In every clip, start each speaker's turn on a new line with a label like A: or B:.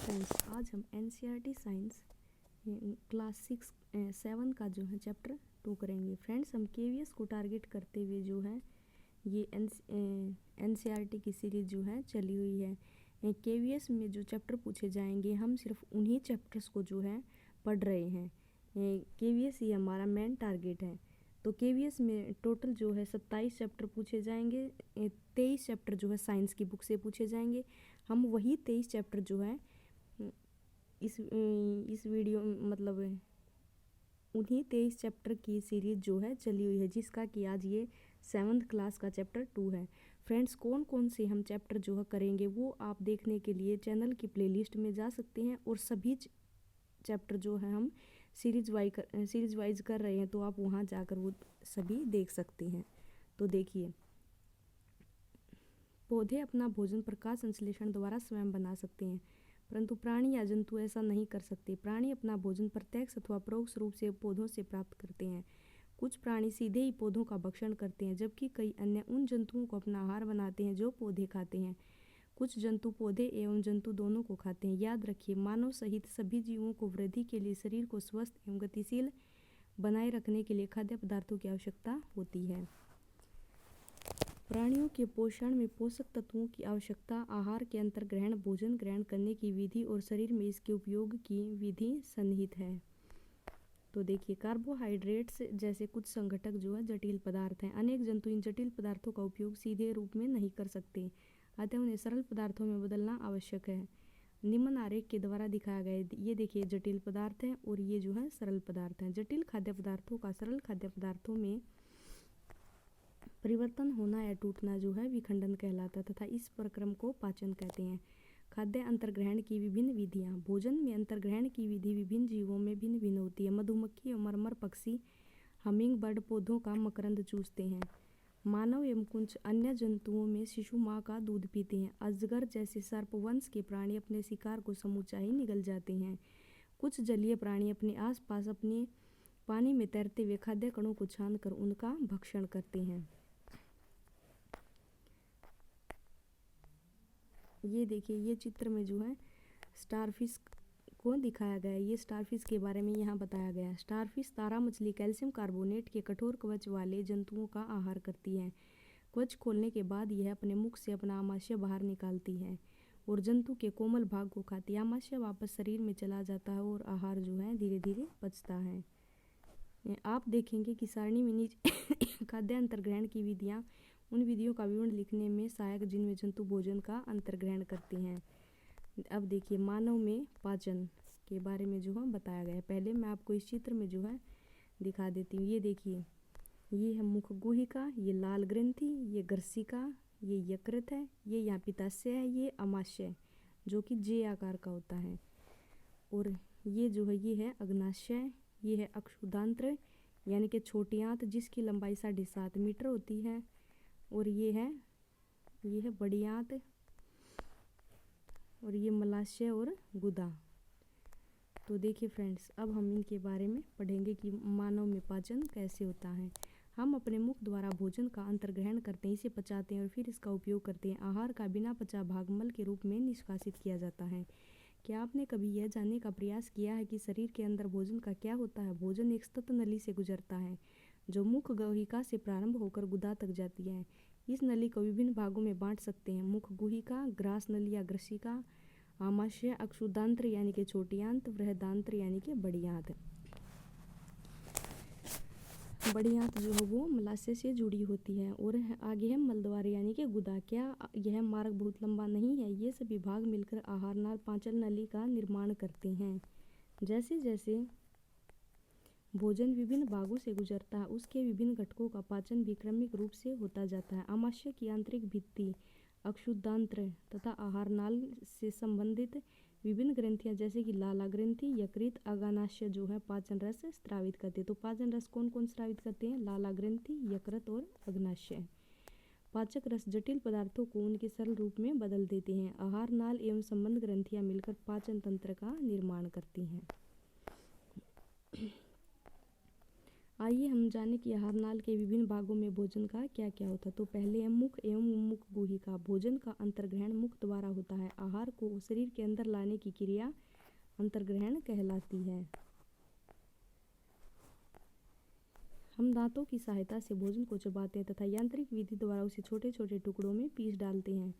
A: Friends, आज हम NCERT science class 7 का जो है चैप्टर 2 करेंगे। फ्रेंड्स, हम केवीएस को टारगेट करते हुए जो है ये एनसीईआरटी की सीरीज जो है चली हुई है। केवीएस में जो चैप्टर पूछे जाएंगे हम सिर्फ उन्हीं चैप्टर्स को जो है पढ़ रहे हैं। केवीएस ही हमारा मेन टारगेट है। तो केवीएस में टोटल जो है 27 चैप्टर पूछे जाएंगे। 23 चैप्टर जो है साइंस की बुक से पूछे जाएंगे। हम वही 23 चैप्टर जो है इस वीडियो मतलब उन्हीं 23 चैप्टर की सीरीज जो है चली हुई है, जिसका कि आज ये 7th क्लास का चैप्टर 2 है। फ्रेंड्स, कौन कौन से हम चैप्टर जो है करेंगे वो आप देखने के लिए चैनल की प्लेलिस्ट में जा सकते हैं, और सभी चैप्टर जो है हम सीरीज वाइज कर रहे हैं, तो आप वहाँ जाकर वो सभी देख सकते हैं। तो देखिए, पौधे अपना भोजन प्रकाश संश्लेषण द्वारा स्वयं बना सकते हैं, परंतु प्राणी या जंतु ऐसा नहीं कर सकते। प्राणी अपना भोजन प्रत्यक्ष अथवा परोक्ष रूप से पौधों से प्राप्त करते हैं। कुछ प्राणी सीधे ही पौधों का भक्षण करते हैं, जबकि कई अन्य उन जंतुओं को अपना आहार बनाते हैं जो पौधे खाते हैं। कुछ जंतु पौधे एवं जंतु दोनों को खाते हैं। याद रखिए, मानव सहित सभी जीवों को वृद्धि के लिए, शरीर को स्वस्थ एवं गतिशील बनाए रखने के लिए खाद्य पदार्थों की आवश्यकता होती है। प्राणियों के पोषण में पोषक तत्वों की आवश्यकता, आहार के अंतर्ग्रहण, भोजन ग्रहण करने की विधि और शरीर में इसके उपयोग की विधि सन्निहित है। तो देखिए, कार्बोहाइड्रेट्स जैसे कुछ संघटक जो है जटिल पदार्थ हैं। अनेक जंतु इन जटिल पदार्थों का उपयोग सीधे रूप में नहीं कर सकते, अतः उन्हें सरल पदार्थों में बदलना आवश्यक है। निम्न आरेख के द्वारा दिखाया गया ये देखिए जटिल पदार्थ हैं और ये जो है सरल पदार्थ हैं। जटिल खाद्य पदार्थों का सरल खाद्य पदार्थों में परिवर्तन होना या टूटना जो है विखंडन कहलाता तथा इस प्रक्रम को पाचन कहते हैं। खाद्य अंतर्ग्रहण की विभिन्न विधियाँ। भोजन में अंतर्ग्रहण की विधि विभिन्न जीवों में भिन्न भिन्न होती है। मधुमक्खी और मरमर पक्षी, हमिंग बर्ड पौधों का मकरंद चूसते हैं। मानव एवं कुछ अन्य जंतुओं में शिशु माँ का दूध पीते हैं। अजगर जैसे सर्प वंश के प्राणी अपने शिकार को समूचा ही निगल जाते हैं। कुछ जलीय प्राणी अपने आसपास अपने पानी में तैरते हुए खाद्य कणों को छानकर उनका भक्षण करते हैं। ये देखिए, ये चित्र में जो है स्टारफिश को दिखाया गया है। ये स्टारफिश के बारे में यहाँ बताया गया है। स्टारफिश तारा मछली कैल्शियम कार्बोनेट के कठोर कवच वाले जंतुओं का आहार करती है। कवच खोलने के बाद यह अपने मुख से अपना आमाशय बाहर निकालती है और जंतु के कोमल भाग को खाती है। आमाशय वापस शरीर में चला जाता है और आहार जो है धीरे धीरे पचता है। आप देखेंगे कि सारणी में नीचे खाद्य अंतर्ग्रहण की विधियाँ उन विधियों का विवरण लिखने में सहायक जिनमें जंतु भोजन का अंतर्ग्रहण करते हैं। अब देखिए, मानव में पाचन के बारे में जो है बताया गया है। पहले मैं आपको इस चित्र में जो है दिखा देती हूँ। ये देखिए, ये है मुख गुहिका, ये लाल ग्रंथि, ये ग्रसिका, ये यकृत है, ये यहाँ पित्ताशय है, ये अमाशय जो कि जे आकार का होता है, और ये जो है ये है अग्नाशय, ये है अक्षुदांत्र यानी कि छोटी आंत जिसकी लंबाई 7.5 मीटर होती है, और ये है बड़ी आंत, और ये मलाशय और गुदा। तो देखिए फ्रेंड्स, अब हम इनके बारे में पढ़ेंगे कि मानव में पाचन कैसे होता है। हम अपने मुख द्वारा भोजन का अंतर्ग्रहण करते हैं, इसे पचाते हैं और फिर इसका उपयोग करते हैं। आहार का बिना पचा भाग मल के रूप में निष्कासित किया जाता है। क्या आपने कभी यह जानने का प्रयास किया है कि शरीर के अंदर भोजन का क्या होता है? भोजन एक सतत नली से गुजरता है जो मुख गुहिका से प्रारंभ होकर गुदा तक जाती है। इस नली को विभिन्न भागों में बांट सकते हैं: मुख गुहिका, ग्रास नली या ग्रसिका, आमाशय, अक्षुदांत्र यानी कि छोटी आंत, बृहदांत्र यानी कि बड़ी आंत। बड़ी आंत जो है वो मलाशय से जुड़ी होती है, और आगे है मलद्वार यानी कि गुदा। क्या यह मार्ग बहुत लंबा नहीं है? ये सभी भाग मिलकर आहार नाल पाचन नली का निर्माण करते हैं। जैसे जैसे भोजन विभिन्न भागों से गुजरता है, उसके विभिन्न घटकों का पाचन भी क्रमिक रूप से होता जाता है। आमाशय की आंतरिक भित्ति, अक्षुदांत्र तथा आहार नाल से संबंधित विभिन्न ग्रंथियां जैसे कि लाला ग्रंथि, यकृत, अग्नाशय जो है पाचन रस स्रावित करते हैं। तो पाचन रस कौन कौन स्रावित करते हैं? लाला ग्रंथि, यकृत और अग्नाशय। पाचक रस जटिल पदार्थों को उनके सरल रूप में बदल देते हैं। आहार नाल एवं संबंध ग्रंथियां मिलकर पाचन तंत्र का निर्माण करती हैं। आइए हम जाने कि आहार नाल के विभिन्न भागों में भोजन का क्या क्या होता है। तो पहले है मुख एवं मुख गुहिका। भोजन का अंतर्ग्रहण मुख द्वारा होता है। आहार को शरीर के अंदर लाने की क्रिया अंतर्ग्रहण कहलाती है। हम दांतों की सहायता से भोजन को चबाते हैं तथा यांत्रिक विधि द्वारा उसे छोटे छोटे टुकड़ों में पीस डालते हैं।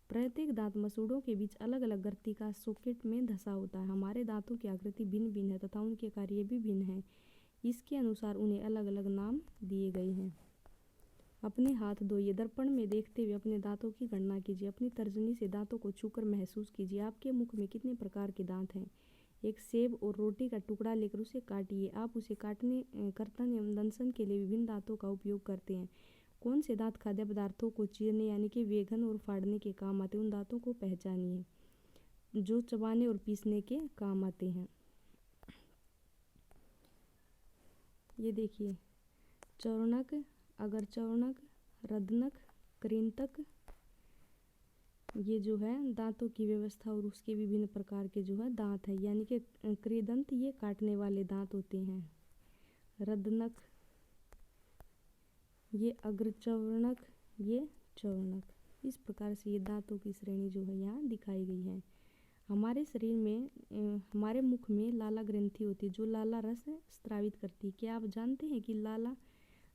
A: प्रत्येक दांत मसूड़ों के बीच अलग अलग ग्रंथि का सॉकेट में धंसा होता है। हमारे दांतों की आकृति भिन्न भिन्न है तथा उनके कार्य भी भिन्न हैं। इसके अनुसार उन्हें अलग अलग नाम दिए गए हैं। अपने हाथ धोइए। दर्पण में देखते हुए अपने दांतों की गणना कीजिए। अपनी तर्जनी से दांतों को छूकर महसूस कीजिए। आपके मुख में कितने प्रकार के दांत हैं। एक सेब और रोटी का टुकड़ा लेकर उसे काटिए। आप उसे काटने कर्तन एवं दंशन के लिए विभिन्न दांतों का उपयोग करते हैं। कौन से दांत खाद्य पदार्थों को चीरने यानी कि वेघन और फाड़ने के काम आते हैं। उन दांतों को पहचानिए जो चबाने और पीसने के काम आते हैं। ये देखिए, चौर्णक, अग्रचौर्णक, रदनक, कृंतक, ये जो है दांतों की व्यवस्था और उसके विभिन्न प्रकार के जो है दांत है। यानी कि कृदंत ये काटने वाले दांत होते हैं। रदनक ये अग्रचौर्णक ये चौर्णक। इस प्रकार से ये दांतों की श्रेणी जो है यहाँ दिखाई गई है। हमारे शरीर में हमारे मुख में लाला ग्रंथि होती है जो लाला रस स्रावित करती है। क्या आप जानते हैं कि लाला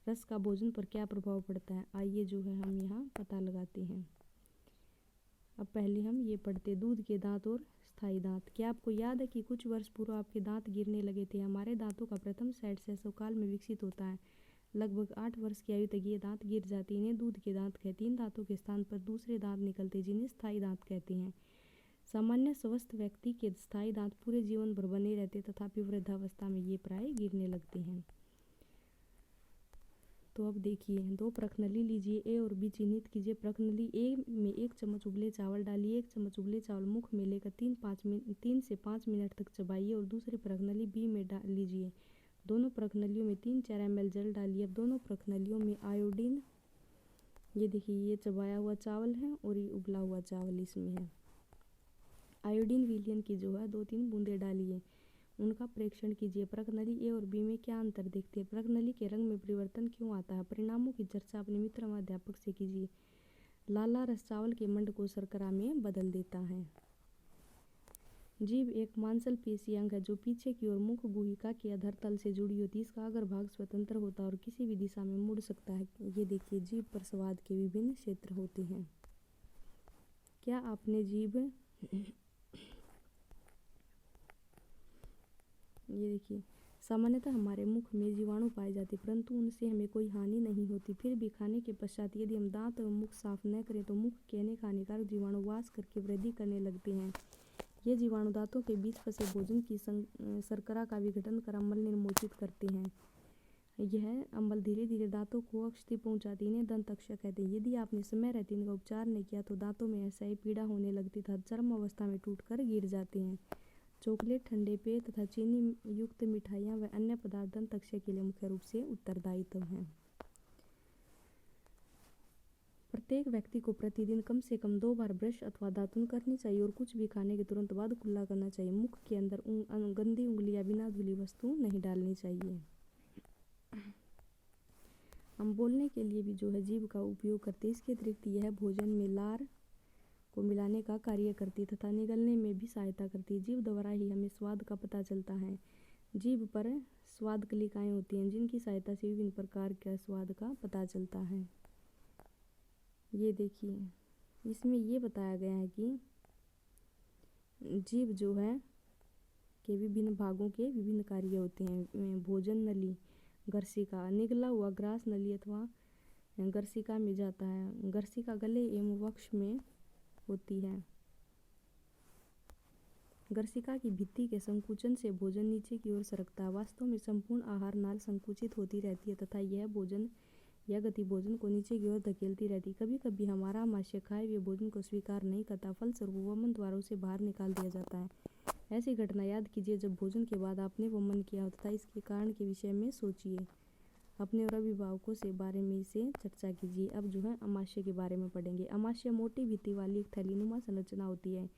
A: रस का भोजन पर क्या प्रभाव पड़ता है। आइए जो है हम यहाँ पता लगाते हैं। अब पहले हम ये पढ़ते दूध के दांत और स्थायी दांत। क्या आपको याद है कि कुछ वर्ष पूर्व आपके दांत गिरने लगे थे। हमारे दांतों का प्रथम सेट शैशवकाल में विकसित होता है। लगभग 8 वर्ष की आयु तक ये दांत गिर जाते हैं। इन्हें दूध के दांत कहते हैं। इन दांतों के स्थान पर दूसरे दांत निकलते हैं जिन्हें स्थायी दांत कहते हैं। सामान्य स्वस्थ व्यक्ति के स्थायी दांत पूरे जीवन भर बने रहते तथापि वृद्धावस्था में ये प्राय गिरने लगते हैं। तो अब देखिए, दो प्रखनली लीजिए। ए और बी चिन्हित कीजिए। प्रखनली ए में 1 चम्मच उबले चावल डालिए। 1 चम्मच उबले चावल मुख में लेकर 3 से 5 मिनट तक चबाइए और दूसरी प्रखनली बी में डाल लीजिए। दोनों प्रखनलियों में 3-4 ml जल डालिए। अब दोनों प्रखनलियों में आयोडीन, ये देखिए ये चबाया हुआ चावल है और ये उबला हुआ चावल इसमें है। आयोडीन विलयन की जो है 2-3 बूंदे डालिए। उनका परीक्षण कीजिए। प्रखनली ए और बी में क्या अंतर देखते हैं। प्रखनली के रंग में परिवर्तन क्यों आता है। परिणामों की चर्चा अपने मित्र व अध्यापक से कीजिए। लाला रस चावल के मंड को शर्करा में बदल देता है। जीभ एक मांसपेशी अंग है जो पीछे की ओर मुख गुहिका के अधर तल से जुड़ी होती है। इसका अग्रभाग स्वतंत्र होता है और किसी भी दिशा में मुड़ सकता है। ये देखिए, जीभ पर स्वाद के विभिन्न क्षेत्र होते हैं। क्या आपने जीभ ये देखिए, सामान्यतः हमारे मुख में जीवाणु पाए जाते परंतु उनसे हमें कोई हानि नहीं होती। फिर भी खाने के पश्चात यदि हम दांत एवं मुख साफ न करें तो मुख के अनेक हानिकारक जीवाणु वास करके वृद्धि करने लगते हैं। ये जीवाणु दांतों के बीच फंसे भोजन की शर्करा का विघटन कर अम्ल निर्मोचित करते हैं। यह अम्ल धीरे धीरे दांतों को क्षति पहुंचाती है। इन्हें दंत अक्षय कहते हैं। यदि आपने समय रहते इनका उपचार नहीं किया तो दांतों में असह्य पीड़ा होने लगती तथा चरम अवस्था में टूटकर गिर जाते हैं। चॉकलेट, ठंडे पेय तथा चीनी युक्त मिठाइयाँ व अन्य पदार्थ दंत अक्षय के लिए मुख्य रूप से उत्तरदायित्व हैं। प्रत्येक व्यक्ति को प्रतिदिन कम से कम 2 बार ब्रश अथवा दातुन करनी चाहिए और कुछ भी खाने के तुरंत बाद कुल्ला करना चाहिए। मुख के अंदर गंदी उंगली या बिना धुली वस्तु नहीं डालनी चाहिए। हम बोलने के लिए भी जो है जीभ का उपयोग करते हैं। इसके अतिरिक्त यह भोजन में लार को मिलाने का कार्य करती तथा निगलने में भी सहायता करती है। जीभ द्वारा ही हमें स्वाद का पता चलता है। जीभ पर स्वाद कलिकाएं होती हैं जिनकी सहायता से विभिन्न प्रकार के स्वाद का पता चलता है। ये देखिए, इसमें ये बताया गया है कि जीभ जो है के विभिन्न भागों के विभिन्न कार्य होते हैं। भोजन नली, गर्सिका, निगला हुआ ग्रास नली अथवा गर्सिका में जाता है। गर्सिका गले एवं वक्ष में होती है। गर्सिका की भित्ति के संकुचन से भोजन नीचे की ओर सरकता है। वास्तव में संपूर्ण आहार नाल संकुचित होती रहती है तथा यह गति भोजन को नीचे की ओर धकेलती रहती है। कभी कभी हमारा आमाशय खाए हुए भोजन को स्वीकार नहीं करता, फलस्वरूप वमन द्वारों से बाहर निकाल दिया जाता है। ऐसी घटना याद कीजिए जब भोजन के बाद आपने वमन किया हो तथा इसके कारण के विषय में सोचिए। अपने और अभिभावकों से बारे में इसे चर्चा कीजिए। अब जो है आमाशय के बारे में पढ़ेंगे। आमाशय मोटी भित्ति वाली एक थैलीनुमा संरचना होती है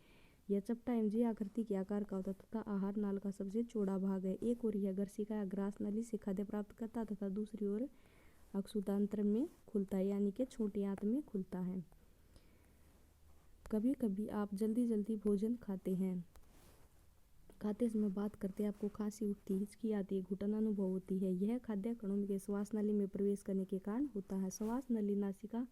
A: यह चपटा एवं जी आकृति के आकार का होता है तथा आहार नाल का सबसे चौड़ा भाग है। एक ओर यह गर्सिका या ग्रास नली से खाद्य प्राप्त करता है तथा दूसरी ओर अक्षुतांत्र में खुलता है, यानी कि छोटी आंत में खुलता है। कभी कभी आप जल्दी जल्दी भोजन खाते समय बात करते आपको खांसी उठती, हिचकी आती है, घुटन अनुभव होती है। यह खाद्य कणों के श्वास नली में प्रवेश करने के कारण होता है। श्वास नली नासिका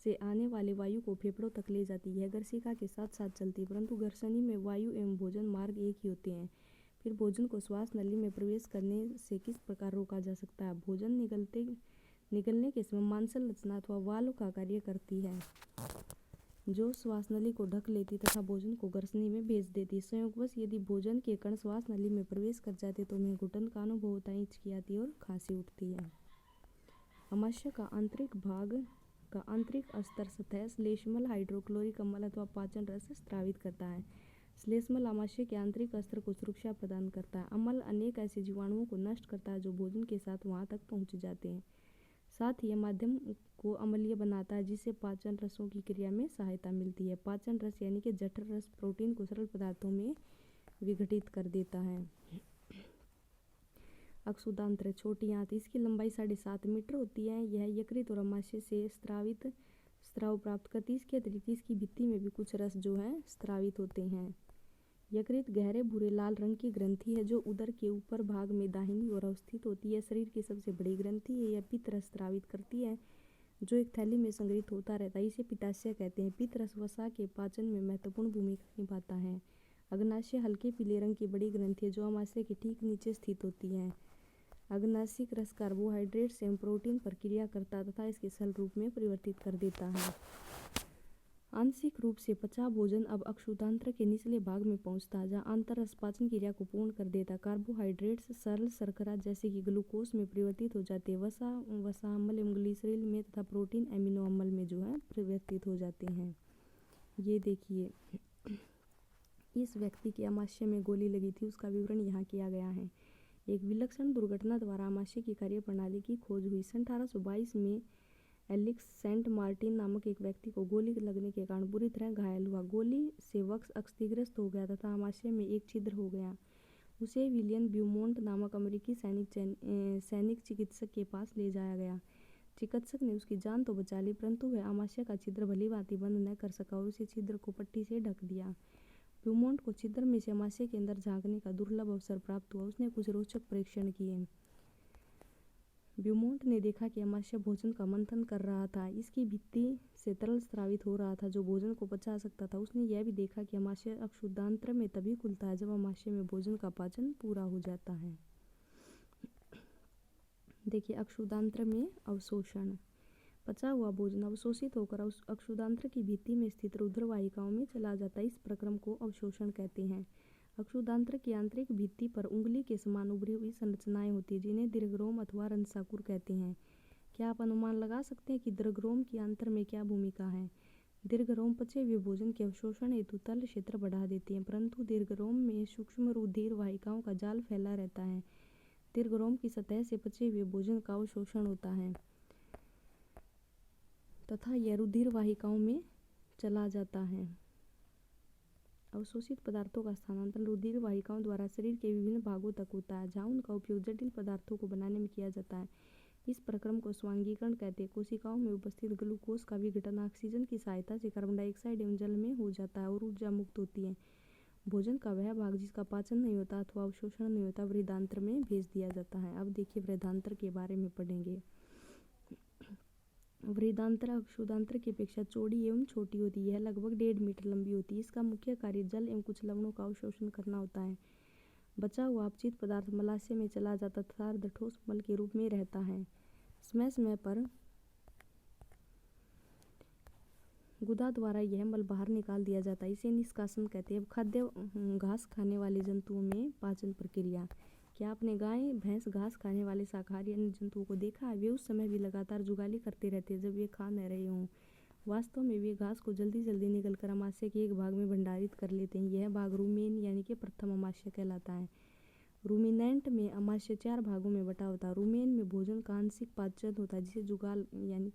A: से आने वाले वायु को फेफड़ों तक ले जाती है। गर्सिका के साथ साथ चलती है, परंतु गर्सनी में वायु एवं भोजन मार्ग एक ही होते हैं। फिर भोजन को श्वास नली में प्रवेश करने से किस प्रकार रोका जा सकता है? भोजन निगलने के समय मांसल रचना अथवा वाल्व का कार्य करती है, जो श्वास नली को ढक लेती तथा भोजन को गर्सनी में भेज देती। संयोगवश यदि भोजन के कण श्वास नली में प्रवेश कर जाते तो उन्हें घुटन का अनुभव होता है, हिचकी आती है और खांसी उठती है। आमाशय का आंतरिक अस्तर सतह श्लेष्मल हाइड्रोक्लोरिक अम्ल अथवा पाचन रस स्रावित करता है। श्लेष्मल आमाशय के आंतरिक अस्तर को सुरक्षा प्रदान करता है। अम्ल अनेक ऐसे जीवाणुओं को नष्ट करता है जो भोजन के साथ वहां तक पहुंच जाते हैं। साथ ही यह माध्यम को अम्लीय बनाता है, जिससे पाचन रसों की क्रिया में सहायता मिलती है। पाचन रस यानी कि जठर रस प्रोटीन को सरल पदार्थों में विघटित कर देता है। अक्षुदांत्र छोटी आंत, इसकी लंबाई 7.5 मीटर होती है। यह यकृत और आमाशय से स्राव प्राप्त करती है। इसके अतिरिक्त इसकी भित्ति में भी कुछ रस जो है स्रावित होते हैं। यकृत गहरे भूरे लाल रंग की ग्रंथि है जो उदर के ऊपर भाग में दाहिनी ओर अवस्थित होती है। शरीर की सबसे बड़ी ग्रंथि है। यह पित्त रस स्रावित करती है जो एक थैली में संग्रहित होता रहता है। इसे पित्ताशय कहते हैं। पित्त रस वसा के पाचन में महत्वपूर्ण भूमिका निभाता है। अग्नाशय हल्के पीले रंग की बड़ी ग्रंथि है जो आमाशय के ठीक नीचे स्थित होती है। अग्नाशिक रस कार्बोहाइड्रेट्स एवं प्रोटीन पर क्रिया करता है तथा इसके सरल रूप में परिवर्तित कर देता है। आंशिक रूप से पचा भोजन अब अक्षुदांत्र के निचले भाग में पहुंचता है, जहां आंतररस पाचन क्रिया को पूर्ण कर देता है। कार्बोहाइड्रेट्स सरल शर्करा जैसे कि ग्लूकोज में परिवर्तित हो जाते हैं। वसा अम्ल एवं ग्लिसरीन में तथा प्रोटीन एमिनो अम्ल में जो है परिवर्तित हो जाते हैं। ये देखिए, इस व्यक्ति के आमाशय में गोली लगी थी, उसका विवरण यहाँ किया गया है। एक विलक्षण दुर्घटना द्वारा आमाशय की कार्य प्रणाली की खोज हुई। सन 1822 में एलेक्स सेंट मार्टिन नामक एक व्यक्ति को गोली लगने के कारण बुरी तरह घायल हुआ। गोली से वक्ष क्षतिग्रस्त हो गया तथा आमाशय में एक छिद्र हो गया। उसे विलियम ब्यूमोंट नामक अमेरिकी सैनिक चिकित्सक के पास ले जाया गया। चिकित्सक ने उसकी जान तो बचा ली, परंतु वह आमाशय का छिद्र भली भांति बंद न कर सका और उसे छिद्र को पट्टी से ढक दिया। ब्यूमोंट को छिद्र में से आमाशय के अंदर झांकने का दुर्लभ अवसर प्राप्त हुआ। उसने कुछ रोचक परीक्षण किए। ब्यूमोंट ने देखा कि आमाशय भोजन का मंथन कर रहा था। इसकी भित्ति से तरल स्रावित हो रहा था जो भोजन को पचा सकता था। उसने यह भी देखा कि आमाशय अक्षुदांत्र में तभी खुलता है जब आमाशय में भोजन का पाचन पूरा हो जाता है। देखिए, अक्षुदांत्र में अवशोषण। पचा हुआ भोजन अवशोषित होकर अक्षुदांत्र की भित्ति में स्थित रुधिर वाहिकाओं में चला जाता है। इस प्रक्रम को अवशोषण कहते हैं। अक्षुदांत्र की आंतरिक भित्ति पर उंगली के समान उभरी हुई संरचनाएं होती हैं, जिन्हें दीर्घरोम अथवा रंध्रसाकुर कहते हैं। क्या आप अनुमान लगा सकते हैं कि दीर्घरोम की आंत्र में क्या भूमिका है? दीर्घरोम पचे हुए भोजन के अवशोषण हेतु तल क्षेत्र बढ़ा देते हैं, परंतु दीर्घरोम में सूक्ष्म रुधिर वाहिकाओं का जाल फैला रहता है। दीर्घरोम की सतह से पचे हुए भोजन का अवशोषण होता है तथा यह रुधिर वाहिकाओं में चला जाता है। अवशोषित पदार्थों का स्थानांतरण रुधिर वाहिकाओं द्वारा शरीर के विभिन्न भागों तक होता है, जहां उनका उपयोग जटिल पदार्थों को बनाने में किया जाता है। इस प्रक्रम को स्वांगीकरण कहते हैं। कोशिकाओं में उपस्थित ग्लूकोज का विघटन ऑक्सीजन की सहायता से कार्बन डाइऑक्साइड एवं जल में हो जाता है और ऊर्जा मुक्त होती है। भोजन का वह भाग जिसका पाचन नहीं होता अथवा अवशोषण नहीं होता वृद्धांत्र में भेज दिया जाता है। अब देखिए, वृद्धांत्र के बारे में पढ़ेंगे। वृद्धांत्र अक्षुदांत्र की अपेक्षा चौड़ी एवं छोटी होती है। यह लगभग 1.5 मीटर लंबी होती है। इसका मुख्य कार्य जल एवं कुछ लवणों का अवशोषण करना होता है। बचा हुआ अपचित पदार्थ मलाशय में चला जाता तथा अर्धठोस मल के रूप में रहता है। समय समय पर गुदा द्वारा यह मल बाहर निकाल दिया जाता है। इसे निष्कासन कहते हैं। अब खाद्य घास खाने वाले जंतुओं में पाचन प्रक्रिया। क्या आपने गाय भैंस घास खाने वाले शाकाहारी अन्य जंतुओं को देखा है? वे उस समय भी लगातार जुगाली करते रहते हैं जब वे खा न रहे हों। वास्तव में वे घास को जल्दी जल्दी निगल कर आमाशय के एक भाग में भंडारित कर लेते हैं। यह भाग रूमेन यानी कि प्रथम आमाशय कहलाता है। रूमिनेंट में आमाशय 4 भागों में बटा होता है। रूमेन में भोजन का आंशिक पाचन होता है, जिसे जुगाल यानी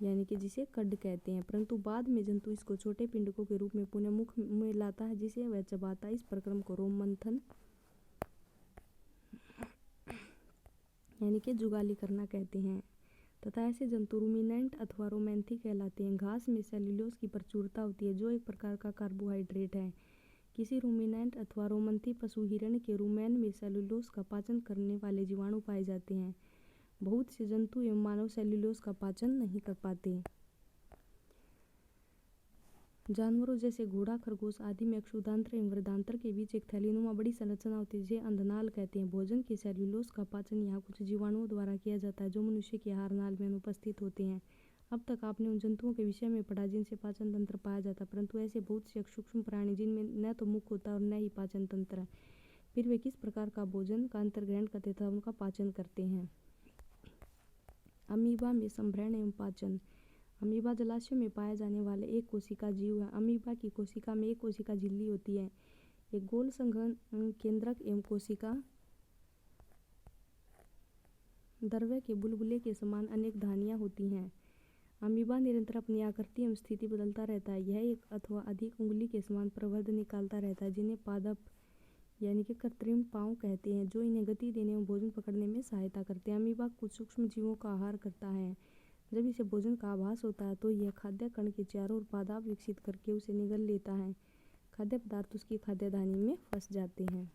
A: यानी कि जिसे कड कहते हैं, परंतु बाद में जंतु इसको छोटे पिंडकों के रूप में पुनः मुख में लाता है, जिसे वह चबाता है। इस प्रक्रम को रोम मंथन यानी कि जुगाली करना कहते हैं तथा ऐसे जंतु रूमिनेंट अथवा रोमैंथी कहलाते हैं। घास में सेल्यूलोज की प्रचुरता होती है, जो एक प्रकार का कार्बोहाइड्रेट है। किसी रूमिनेंट अथवा रोमंथी पशु हिरण के रुमेन में सेल्यूलोज का पाचन करने वाले जीवाणु पाए जाते हैं। बहुत से जंतु एवं मानव सेल्यूलोज का पाचन नहीं कर पाते। जानवरों जैसे घोड़ा, खरगोश आदि में अक्षुधांत्र एवं वृद्धांत्र के बीच एक थैलीनुमा बड़ी संरचना होती है, जिसे अंधनाल कहते हैं। भोजन के सेल्यूलोज का पाचन यहाँ कुछ जीवाणुओं द्वारा किया जाता है, जो मनुष्य के आहार नाल में अनुपस्थित होते हैं। अब तक आपने उन जंतुओं के विषय में पढ़ा जिनसे पाचन तंत्र पाया जाता, परंतु ऐसे बहुत से सूक्ष्म प्राणी जिनमें न तो मुख होता और न ही पाचन तंत्र, फिर वे किस प्रकार का भोजन का अंतर्ग्रहण करते तथा उनका पाचन करते हैं। अमीबा में संभरण एवं पाचन। अमीबा जलाशयों में पाए जाने वाले एक कोशिका जीव है। अमीबा की कोशिका में एक कोशिका झिल्ली होती है। एक गोल संघन केंद्रक एवं कोशिका द्रव्य के बुलबुले के समान अनेक धानियाँ होती हैं। अमीबा निरंतर अपनी आकृति एवं स्थिति बदलता रहता है। यह एक अथवा अधिक उंगली के समान प्रवर्ध निकालता रहता है, जिन्हें पादप यानी कि कृत्रिम पाँव कहते हैं, जो इन्हें गति देने एवं भोजन पकड़ने में सहायता करते हैं। अमीबा कुछ सूक्ष्म जीवों का आहार करता है। जब इसे भोजन का आभास होता है तो यह खाद्य कण के चारों ओर पादाप विकसित करके उसे निगल लेता है। खाद्य पदार्थ उसकी खाद्य धानी में फंस जाते हैं।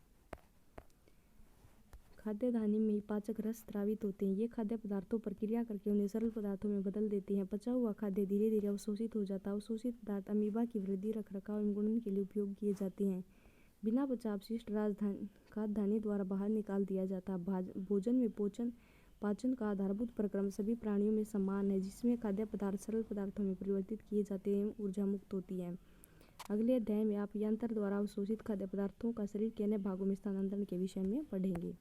A: खाद्य धानी में ही पाचक रस स्रावित होते हैं। ये खाद्य पदार्थों पर क्रिया करके उन्हें सरल पदार्थों में बदल देते हैं। पचा हुआ खाद्य धीरे धीरे अवशोषित हो जाता है। अवशोषित पदार्थ अमीबा की वृद्धि, रखरखाव एवं गुणन के लिए उपयोग किए जाते हैं। बिना पचा अपशिष्ट खाद्य धानी द्वारा बाहर निकाल दिया जाता है। भोजन में पाचन का आधारभूत प्रक्रम सभी प्राणियों में समान है, जिसमें खाद्य पदार्थ सरल पदार्थों में परिवर्तित किए जाते हैं, ऊर्जा मुक्त होती है। अगले अध्याय में आप यंत्र द्वारा अवशोषित खाद्य पदार्थों का शरीर के अन्य भागों में स्थानांतरण के विषय में पढ़ेंगे।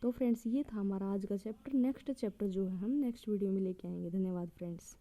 A: तो फ्रेंड्स, ये था हमारा आज का चैप्टर। नेक्स्ट चैप्टर जो है हम नेक्स्ट वीडियो में लेके आएंगे। धन्यवाद फ्रेंड्स।